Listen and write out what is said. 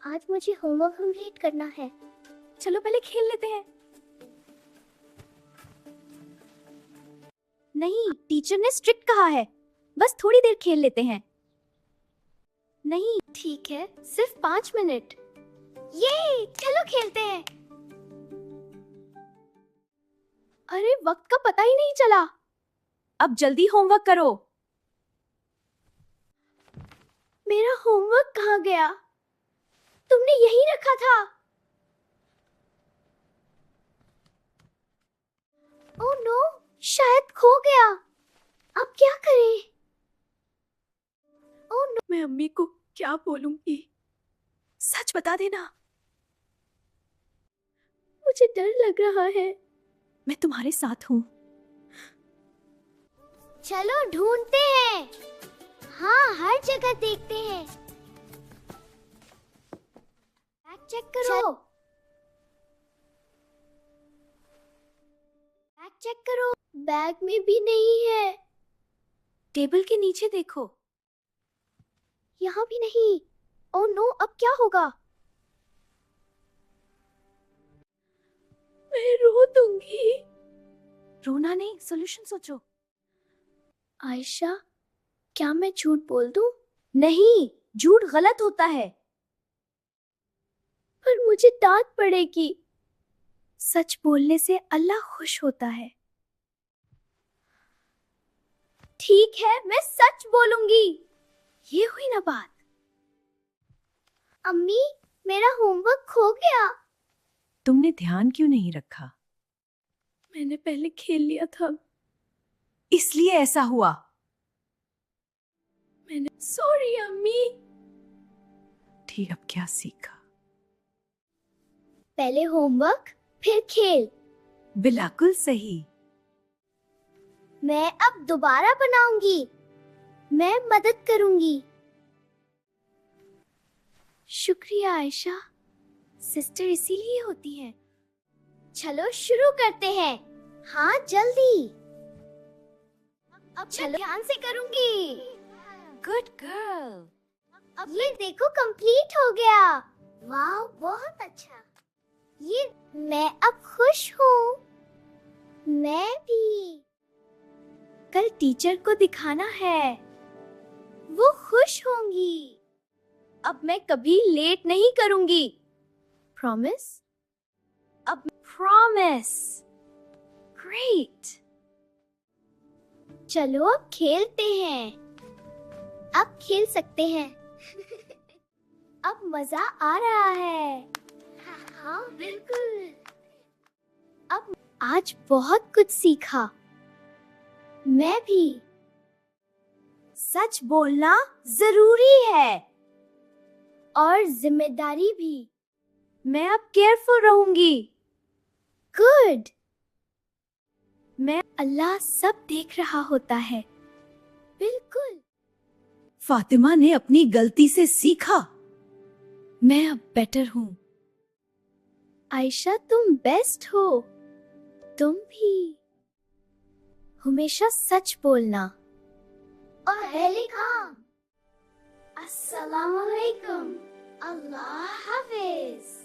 आज मुझे homework complete करना है। चलो पहले खेल लेते हैं। नहीं, टीचर ने स्ट्रिक्ट कहा है, बस थोड़ी देर खेल लेते हैं। नहीं, ठीक है, सिर्फ 5 मिनट। ये चलो खेलते हैं। अरे वक्त का पता ही नहीं चला। अब जल्दी होमवर्क करो। मेरा होमवर्क कहाँ गया? तुमने यहीं रखा था। ओह नो, शायद खो गया। अब क्या करें? ओह नो, मैं अम्मी को क्या बोलूंगी? सच बता देना। मुझे डर लग रहा है। मैं तुम्हारे साथ हूँ। चलो ढूंढते हैं। हाँ, हर जगह देखते हैं। बैग चेक करो। बैग चेक करो। बैग में भी नहीं है। टेबल के नीचे देखो। यहाँ भी नहीं। ओह नो, अब क्या होगा? मैं रो दूंगी। रोना नहीं, सॉल्यूशन सोचो। आयशा, क्या मैं झूठ बोल दूं? नहीं, झूठ गलत होता है। पर मुझे डांट पड़ेगी। सच बोलने से अल्लाह खुश होता है। ठीक है, मैं सच बोलूंगी। ये हुई ना बात। अम्मी, मेरा होमवर्क खो गया। तुमने ध्यान क्यों नहीं रखा? मैंने पहले खेल लिया था, इसलिए ऐसा हुआ। मैंने सॉरी अम्मी। ठीक, अब क्या सीखा? पहले होमवर्क, फिर खेल। बिल्कुल सही। मैं अब दोबारा बनाऊंगी। मैं मदद करूंगी। शुक्रिया आयशा, सिस्टर इसीलिए होती है। चलो शुरू करते हैं। हाँ, जल्दी। अब चलो, ध्यान से करूंगी। Good girl. अब ये देखो, कंप्लीट हो गया। वाह, बहुत अच्छा। ये मैं अब खुश हूँ। मैं भी। कल टीचर को दिखाना है, वो खुश होंगी। अब मैं कभी लेट नहीं करूंगी। प्रॉमिस? अब प्रॉमिस। ग्रेट। चलो अब खेलते हैं। अब खेल सकते हैं। अब मजा आ रहा है। हाँ, बिल्कुल। अब आज बहुत कुछ सीखा। मैं भी। सच बोलना जरूरी है और जिम्मेदारी भी। मैं अब केयरफुल रहूंगी। गुड। अल्लाह सब देख रहा होता है। बिल्कुल। फातिमा ने अपनी गलती से सीखा। मैं अब बेटर हूँ। आयशा, तुम बेस्ट हो। तुम भी। हमेशा सच बोलना। और पहले काम। अस्सलाम वालेकुम। अल्लाह हाफिज।